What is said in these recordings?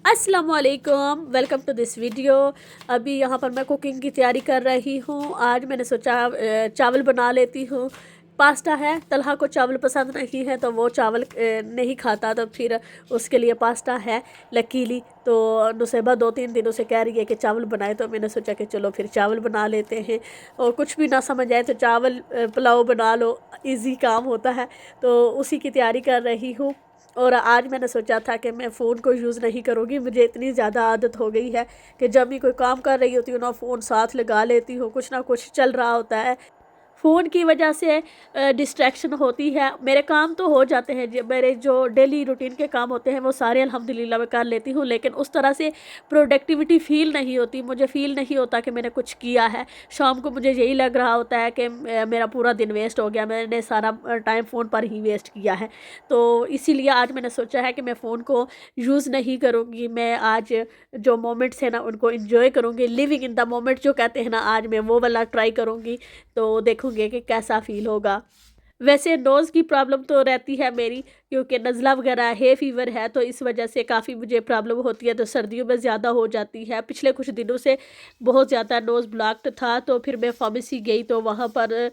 अस्सलाम वालेकुम, welcome to this video. अभी यहाँ पर मैं कुकिंग की तैयारी कर रही हूँ। आज मैंने सोचा चावल बना लेती हूँ। पास्ता है, तलहा को चावल पसंद नहीं है तो वो चावल नहीं खाता, तो फिर उसके लिए पास्ता है। लकीली तो नुसैबा 2-3 दिनों से कह रही है कि चावल बनाए, तो मैंने सोचा कि चलो फिर चावल बना लेते हैं। और कुछ भी ना समझ आए तो चावल पुलाव बना लो, इजी काम होता है। तो उसी की तैयारी कर रही हूँ। और आज मैंने सोचा था कि मैं फ़ोन को यूज़ नहीं करूँगी। मुझे इतनी ज़्यादा आदत हो गई है कि जब भी कोई काम कर रही होती हूँ ना, फ़ोन साथ लगा लेती हूँ, कुछ ना कुछ चल रहा होता है। फ़ोन की वजह से डिस्ट्रैक्शन होती है। मेरे काम तो हो जाते हैं, मेरे जो डेली रूटीन के काम होते हैं वो सारे अल्हम्दुलिल्लाह मैं कर लेती हूँ, लेकिन उस तरह से प्रोडक्टिविटी फ़ील नहीं होती। मुझे फ़ील नहीं होता कि मैंने कुछ किया है। शाम को मुझे यही लग रहा होता है कि मेरा पूरा दिन वेस्ट हो गया, मैंने सारा टाइम फ़ोन पर ही वेस्ट किया है। तो इसीलिए आज मैंने सोचा है कि मैं फ़ोन को यूज़ नहीं करूँगी। मैं आज जो मोमेंट्स हैं ना उनको एंजॉय करूँगी। लिविंग इन द मोमेंट जो कहते हैं ना, आज मैं वो वाला ट्राई करूँगी। तो देखूँगी कि कैसा फ़ील होगा। वैसे नोज़ की प्रॉब्लम तो रहती है मेरी, क्योंकि नज़ला वगैरह है, फ़ीवर है, तो इस वजह से काफ़ी मुझे प्रॉब्लम होती है। तो सर्दियों में ज़्यादा हो जाती है। पिछले कुछ दिनों से बहुत ज़्यादा नोज़ ब्लॉक्ड था, तो फिर मैं फार्मेसी गई, तो वहाँ पर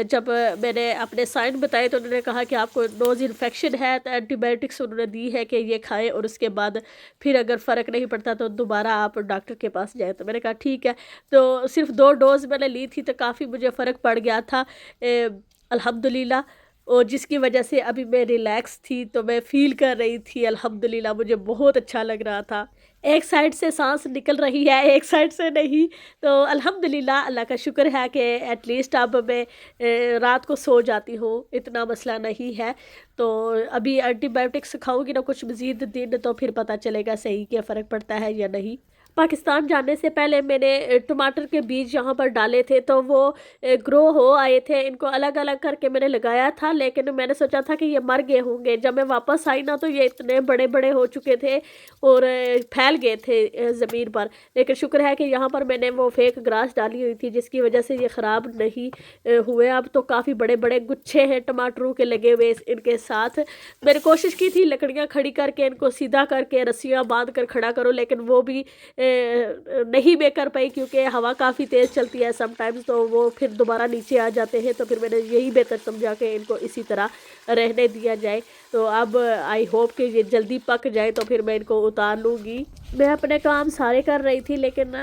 जब मैंने अपने साइन बताए तो उन्होंने कहा कि आपको नोज़ इन्फेक्शन है, तो एंटीबायोटिक्स उन्होंने दी है कि ये खाएँ, और उसके बाद फिर अगर फ़र्क नहीं पड़ता तो दोबारा आप डॉक्टर के पास जाएँ। तो मैंने कहा ठीक है। तो सिर्फ़ 2 डोज़ मैंने ली थी, तो काफ़ी मुझे फ़र्क पड़ गया था अल्हम्दुलिल्लाह। और जिसकी वजह से अभी मैं रिलैक्स थी, तो मैं फ़ील कर रही थी अल्हम्दुलिल्लाह, मुझे बहुत अच्छा लग रहा था। एक साइड से साँस निकल रही है, एक साइड से नहीं। तो अल्हम्दुलिल्लाह, अल्लाह का शुक्र है कि एटलीस्ट अब मैं रात को सो जाती हूँ, इतना मसला नहीं है। तो अभी एंटीबायोटिक्स खाऊँगी ना कुछ मज़ीद दिन, तो फिर पता चलेगा सही क्या फ़र्क पड़ता है या नहीं। पाकिस्तान जाने से पहले मैंने टमाटर के बीज यहाँ पर डाले थे, तो वो ग्रो हो आए थे। इनको अलग-अलग करके मैंने लगाया था, लेकिन मैंने सोचा था कि ये मर गए होंगे। जब मैं वापस आई ना, तो ये इतने बड़े-बड़े हो चुके थे और फैल गए थे ज़मीन पर। लेकिन शुक्र है कि यहाँ पर मैंने वो फेक ग्रास डाली हुई थी, जिसकी वजह से ये ख़राब नहीं हुए। अब तो काफ़ी बड़े-बड़े गुच्छे हैं टमाटरों के लगे हुए इनके साथ। मैंने कोशिश की थी लकड़ियाँ खड़ी करके इनको सीधा करके रस्सियाँ बाँध कर खड़ा करो, लेकिन वो भी नहीं मैं कर पाई, क्योंकि हवा काफ़ी तेज़ चलती है समटाइम्स, तो वो फिर दोबारा नीचे आ जाते हैं। तो फिर मैंने यही बेहतर समझा कि इनको इसी तरह रहने दिया जाए। तो अब आई होप कि ये जल्दी पक जाए, तो फिर मैं इनको उतार लूँगी। मैं अपने काम सारे कर रही थी, लेकिन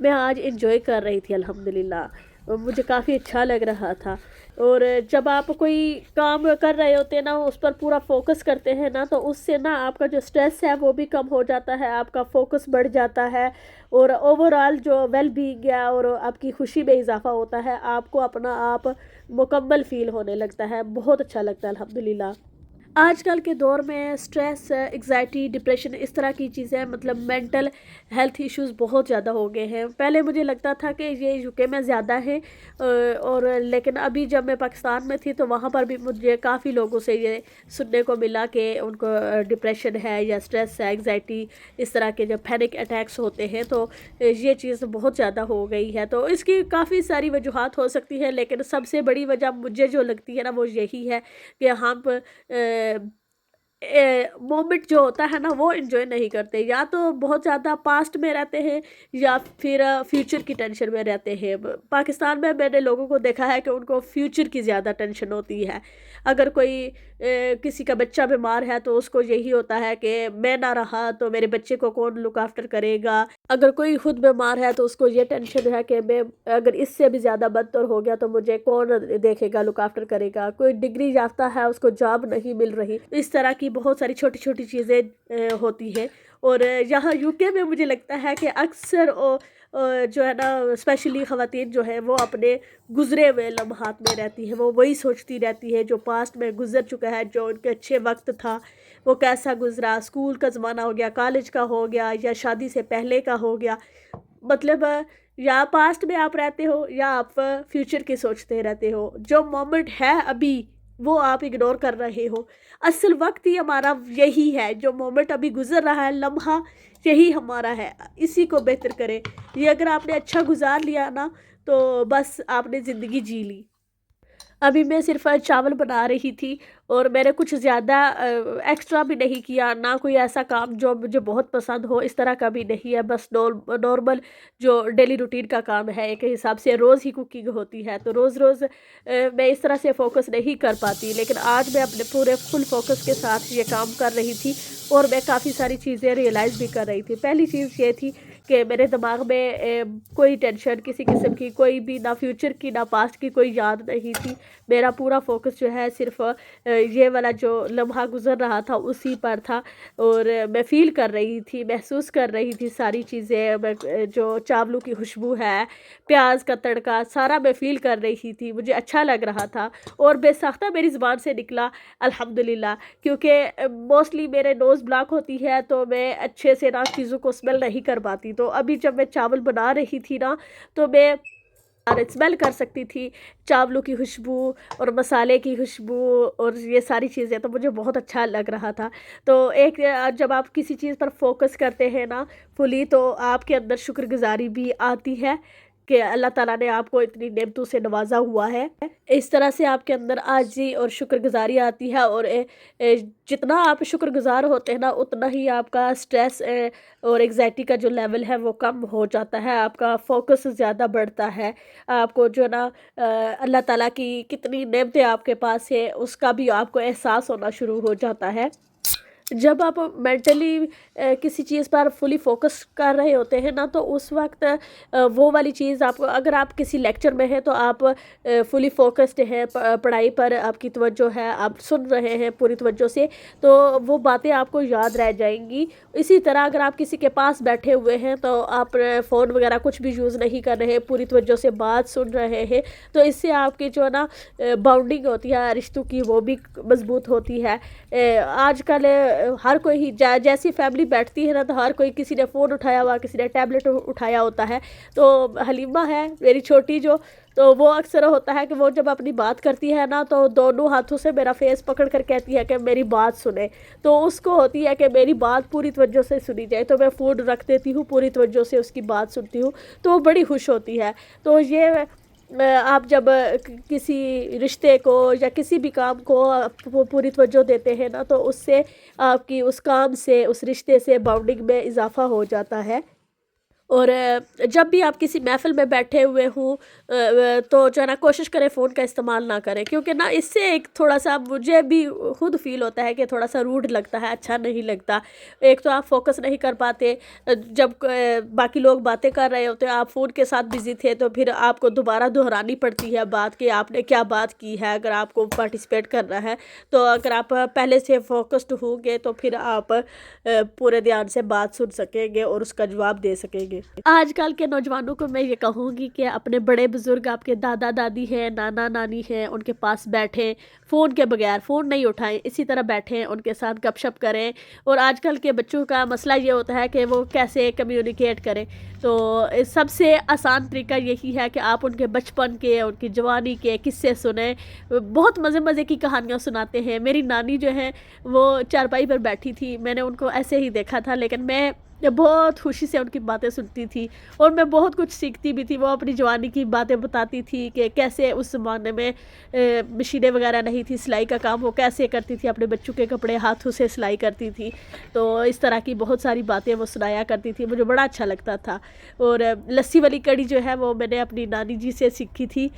मैं आज एंजॉय कर रही थी अल्हम्दुलिल्लाह। मुझे काफ़ी अच्छा लग रहा था। और जब आप कोई काम कर रहे होते हैं ना, उस पर पूरा फोकस करते हैं ना, तो उससे ना आपका जो स्ट्रेस है वो भी कम हो जाता है, आपका फोकस बढ़ जाता है, और ओवरऑल जो वेल बीइंग है और आपकी खुशी में इजाफा होता है। आपको अपना आप मुकम्मल फ़ील होने लगता है, बहुत अच्छा लगता है अल्हम्दुलिल्लाह। आजकल के दौर में स्ट्रेस, एग्ज़ायटी, डिप्रेशन, इस तरह की चीज़ें, मतलब मेंटल हेल्थ इश्यूज़ बहुत ज़्यादा हो गए हैं। पहले मुझे लगता था कि ये यूके में ज़्यादा है, और लेकिन अभी जब मैं पाकिस्तान में थी, तो वहाँ पर भी मुझे काफ़ी लोगों से ये सुनने को मिला कि उनको डिप्रेशन है या स्ट्रेस है, एग्ज़ायटी, इस तरह के जो पैनिक अटैक्स होते हैं, तो ये चीज़ बहुत ज़्यादा हो गई है। तो इसकी काफ़ी सारी वजूहात हो सकती हैं, लेकिन सबसे बड़ी वजह मुझे जो लगती है ना, वो यही है कि हम मोमेंट जो होता है ना वो एंजॉय नहीं करते, या तो बहुत ज़्यादा पास्ट में रहते हैं, या फिर फ्यूचर की टेंशन में रहते हैं। पाकिस्तान में मैंने लोगों को देखा है कि उनको फ्यूचर की ज़्यादा टेंशन होती है। अगर कोई किसी का बच्चा बीमार है, तो उसको यही होता है कि मैं ना रहा तो मेरे बच्चे को कौन लुक आफ्टर करेगा। अगर कोई खुद बीमार है, तो उसको ये टेंशन है कि मैं अगर इससे भी ज़्यादा बदतर हो गया तो मुझे कौन देखेगा, लुक आफ्टर करेगा। कोई डिग्री याफ्ता है, उसको जॉब नहीं मिल रही। इस तरह की बहुत सारी छोटी छोटी चीज़ें होती हैं। और यहाँ यूके में मुझे लगता है कि अक्सर जो है ना, स्पेशली ख़वातीन जो है वो अपने गुज़रे हुए लम्हात में रहती है। वो वही सोचती रहती है जो पास्ट में गुज़र चुका है, जो उनके अच्छे वक्त था वो कैसा गुज़रा, स्कूल का ज़माना हो गया, कॉलेज का हो गया, या शादी से पहले का हो गया। मतलब या पास्ट में आप रहते हो, या आप फ्यूचर की सोचते रहते हो। जो मोमेंट है अभी, वो आप इग्नोर कर रहे हो। असल वक्त ही हमारा यही है, जो मोमेंट अभी गुजर रहा है, लम्हा यही हमारा है। इसी को बेहतर करें। ये अगर आपने अच्छा गुजार लिया ना, तो बस आपने ज़िंदगी जी ली। अभी मैं सिर्फ़ चावल बना रही थी और मैंने कुछ ज़्यादा एक्स्ट्रा भी नहीं किया, ना कोई ऐसा काम जो मुझे बहुत पसंद हो, इस तरह का भी नहीं है। बस नॉर्मल जो डेली रूटीन का काम है, एक हिसाब से रोज़ ही कुकिंग होती है, तो रोज़-रोज़ मैं इस तरह से फ़ोकस नहीं कर पाती। लेकिन आज मैं अपने पूरे फुल फ़ोकस के साथ ये काम कर रही थी और मैं काफ़ी सारी चीज़ें रियलाइज़ भी कर रही थी। पहली चीज़ ये थी कि मेरे दिमाग में कोई टेंशन किसी किस्म की, कोई भी, ना फ्यूचर की ना पास्ट की कोई याद नहीं थी। मेरा पूरा फ़ोकस जो है सिर्फ़ ये वाला जो लम्हा गुज़र रहा था उसी पर था और मैं फ़ील कर रही थी, महसूस कर रही थी सारी चीज़ें। मैं जो चावलों की खुशबू है, प्याज़ का तड़का, सारा मैं फ़ील कर रही थी। मुझे अच्छा लग रहा था और बेसाख्ता मेरी ज़ुबान से निकला अल्हम्दुलिल्लाह, क्योंकि मोस्टली मेरे नोज़ ब्लॉक होती है तो मैं अच्छे से ना चीज़ों को स्मेल नहीं कर पाती। तो अभी जब मैं चावल बना रही थी ना, तो मैं स्मेल कर सकती थी चावलों की खुशबू और मसाले की खुशबू और ये सारी चीज़ें, तो मुझे बहुत अच्छा लग रहा था। तो एक जब आप किसी चीज़ पर फोकस करते हैं ना फुली, तो आपके अंदर शुक्रगुज़ारी भी आती है कि अल्लाह ताला ने आपको इतनी नेमतों से नवाजा हुआ है। इस तरह से आपके अंदर आजी और शुक्रगुज़ारी आती है और जितना आप शुक्रगुज़ार होते हैं ना, उतना ही आपका स्ट्रेस और एंग्ज़ायटी का जो लेवल है वो कम हो जाता है, आपका फ़ोकस ज़्यादा बढ़ता है। आपको जो ना अल्लाह ताला की कितनी नेमतें आपके पास है उसका भी आपको एहसास होना शुरू हो जाता है। जब आप मेंटली किसी चीज़ पर फुली फोकस कर रहे होते हैं ना, तो उस वक्त वो वाली चीज़ आपको, अगर आप किसी लेक्चर में हैं तो आप फुली फोकस्ड हैं, पढ़ाई पर आपकी तवज्जो है, आप सुन रहे हैं पूरी तवज्जो से, तो वो बातें आपको याद रह जाएंगी। इसी तरह अगर आप किसी के पास बैठे हुए हैं तो आप फ़ोन वगैरह कुछ भी यूज़ नहीं कर रहे, पूरी तवज्जो से बात सुन रहे हैं, तो इससे आपकी जो ना बाउंडिंग होती है रिश्तों की, वो भी मज़बूत होती है। आजकल हर कोई ही जैसी फैमिली बैठती है ना, तो हर कोई, किसी ने फ़ोन उठाया हुआ, किसी ने टैबलेट उठाया होता है। तो हलीमा है मेरी छोटी जो, तो वो अक्सर होता है कि वो जब अपनी बात करती है ना, तो दोनों हाथों से मेरा फेस पकड़ कर कहती है कि मेरी बात सुने। तो उसको होती है कि मेरी बात पूरी तवज्जो से सुनी जाए, तो मैं फ़ोन रख देती हूँ, पूरी तवज्जो से उसकी बात सुनती हूँ, तो वो बड़ी खुश होती है। तो ये आप जब किसी रिश्ते को या किसी भी काम को पूरी तवज्जो देते हैं ना, तो उससे आपकी उस काम से, उस रिश्ते से बाउंडिंग में इजाफ़ा हो जाता है। और जब भी आप किसी महफ़िल में बैठे हुए हों, तो जो है ना, कोशिश करें फ़ोन का इस्तेमाल ना करें, क्योंकि ना इससे एक थोड़ा-सा मुझे भी खुद फ़ील होता है कि थोड़ा-सा रूड लगता है, अच्छा नहीं लगता। एक तो आप फ़ोकस नहीं कर पाते, जब बाकी लोग बातें कर रहे होते हैं, आप फ़ोन के साथ बिज़ी थे, तो फिर आपको दोबारा दोहरानी पड़ती है बात कि आपने क्या बात की है, अगर आपको पार्टिसिपेट करना है। तो अगर आप पहले से फ़ोकस्ड होंगे तो फिर आप पूरे ध्यान से बात सुन सकेंगे और उसका जवाब दे सकेंगे। आजकल के नौजवानों को मैं ये कहूँगी कि अपने बड़े बुज़ुर्ग, आपके दादा दादी हैं, नाना नानी हैं, उनके पास बैठें, फ़ोन के बगैर, फ़ोन नहीं उठाएं, इसी तरह बैठें, उनके साथ गपशप करें। और आजकल के बच्चों का मसला ये होता है कि वो कैसे कम्युनिकेट करें, तो सबसे आसान तरीका यही है कि आप उनके बचपन के, उनकी जवानी के किस्से सुने। बहुत मज़े मज़े की कहानियाँ सुनाते हैं। मेरी नानी जो है वो चारपाई पर बैठी थी, मैंने उनको ऐसे ही देखा था, लेकिन मैं बहुत खुशी से उनकी बातें सुनती थी और मैं बहुत कुछ सीखती भी थी। वो अपनी जवानी की बातें बताती थी कि कैसे उस ज़माने में मशीनें वगैरह नहीं थी, सिलाई का काम वो कैसे करती थी, अपने बच्चों के कपड़े हाथों से सिलाई करती थी। तो इस तरह की बहुत सारी बातें वो सुनाया करती थी, मुझे बड़ा अच्छा लगता था। और लस्सी वाली कढ़ी जो है वो मैंने अपनी नानी जी से सीखी थी,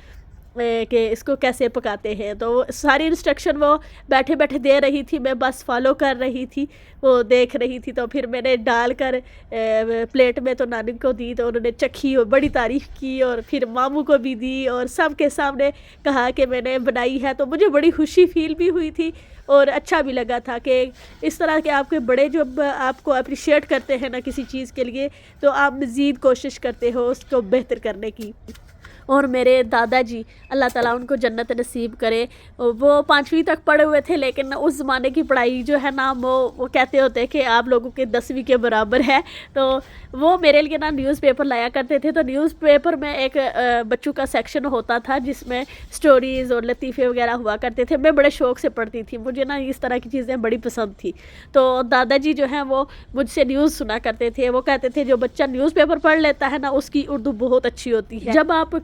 कि इसको कैसे पकाते हैं। तो वो सारी इंस्ट्रक्शन वो बैठे बैठे दे रही थी, मैं बस फॉलो कर रही थी, वो देख रही थी। तो फिर मैंने डाल कर प्लेट में तो नानी को दी, तो उन्होंने चखी और बड़ी तारीफ़ की और फिर मामू को भी दी और सबके सामने कहा कि मैंने बनाई है। तो मुझे बड़ी खुशी फील भी हुई थी और अच्छा भी लगा था कि इस तरह के आपके बड़े जब आपको अप्रिशिएट करते हैं ना किसी चीज़ के लिए, तो आप मज़ीद कोशिश करते हो उसको बेहतर करने की। और मेरे दादाजी, अल्लाह ताला उनको जन्नत नसीब करे, वो 5वीं तक पढ़े हुए थे, लेकिन उस ज़माने की पढ़ाई जो है ना, वो कहते होते हैं कि आप लोगों के 10वीं के बराबर है। तो वो मेरे लिए ना न्यूज़पेपर लाया करते थे। तो न्यूज़पेपर में एक बच्चों का सेक्शन होता था जिसमें स्टोरीज़ और लतीफ़े वगैरह हुआ करते थे। मैं बड़े शौक़ से पढ़ती थी, मुझे ना इस तरह की चीज़ें बड़ी पसंद थी। तो दादाजी जो हैं वो मुझसे न्यूज़ सुना करते थे। वो कहते थे जो बच्चा न्यूज़पेपर पढ़ लेता है ना, उसकी उर्दू बहुत अच्छी होती है। जब आप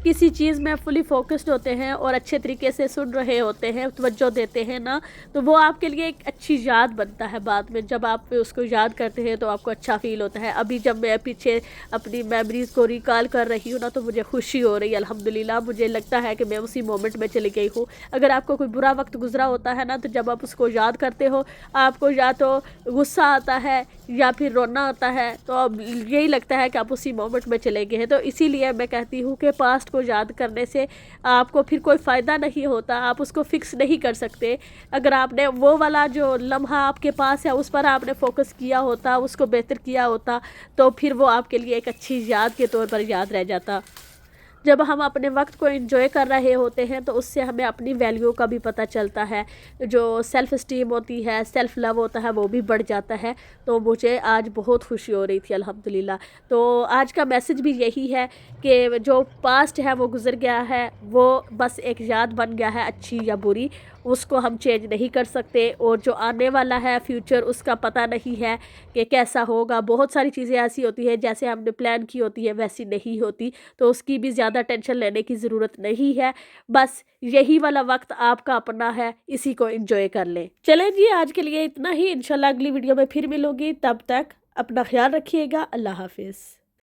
کسی چیز میں فلی فوکسڈ ہوتے ہیں اور اچھے طریقے سے سن رہے ہوتے ہیں، توجہ دیتے ہیں نا، تو وہ آپ کے لیے ایک اچھی یاد بنتا ہے بعد میں. جب آپ اس کو یاد کرتے ہیں تو آپ کو اچھا فیل ہوتا ہے. ابھی جب میں پیچھے اپنی میموریز کو ریکال کر رہی ہوں نا تو مجھے خوشی ہو رہی ہے الحمدللہ. مجھے لگتا ہے کہ میں اسی مومنٹ میں چلی گئی ہوں. اگر آپ کو کوئی برا وقت گزرا ہوتا ہے نا تو جب آپ اس کو یاد کرتے ہو آپ کو یا تو غصہ آتا ہے یا پھر رونا آتا ہے، تو اب یہی لگتا ہے کہ آپ اسی مومنٹ میں چلے گئے ہیں. تو اسی لیے میں کہتی ہوں کہ پاسٹ کو یاد کرنے سے آپ کو پھر کوئی فائدہ نہیں ہوتا، آپ اس کو فکس نہیں کر سکتے. اگر آپ نے وہ والا جو لمحہ آپ کے پاس ہے اس پر آپ نے فوکس کیا ہوتا، اس کو بہتر کیا ہوتا، تو پھر وہ آپ کے لیے ایک اچھی یاد کے طور پر یاد رہ جاتا. جب ہم اپنے وقت کو انجوائے کر رہے ہوتے ہیں تو اس سے ہمیں اپنی ویلیو کا بھی پتہ چلتا ہے. جو سیلف اسٹیم ہوتی ہے، سیلف لو ہوتا ہے، وہ بھی بڑھ جاتا ہے. تو مجھے آج بہت خوشی ہو رہی تھی الحمدللہ. تو آج کا میسج بھی یہی ہے کہ جو پاسٹ ہے وہ گزر گیا ہے، وہ بس ایک یاد بن گیا ہے، اچھی یا بری. اس کو ہم چینج نہیں کر سکتے، اور جو آنے والا ہے فیوچر اس کا پتہ نہیں ہے کہ کیسا ہوگا. بہت ساری چیزیں ایسی ہوتی ہیں جیسے ہم نے پلان کی ہوتی ہے ویسی نہیں ہوتی، تو اس کی بھی زیادہ ٹینشن لینے کی ضرورت نہیں ہے. بس یہی والا وقت آپ کا اپنا ہے، اسی کو انجوائے کر لیں. چلیں جی، آج کے لیے اتنا ہی. انشاءاللہ اگلی ویڈیو میں پھر ملوں گی. تب تک اپنا خیال رکھیے گا. اللہ حافظ.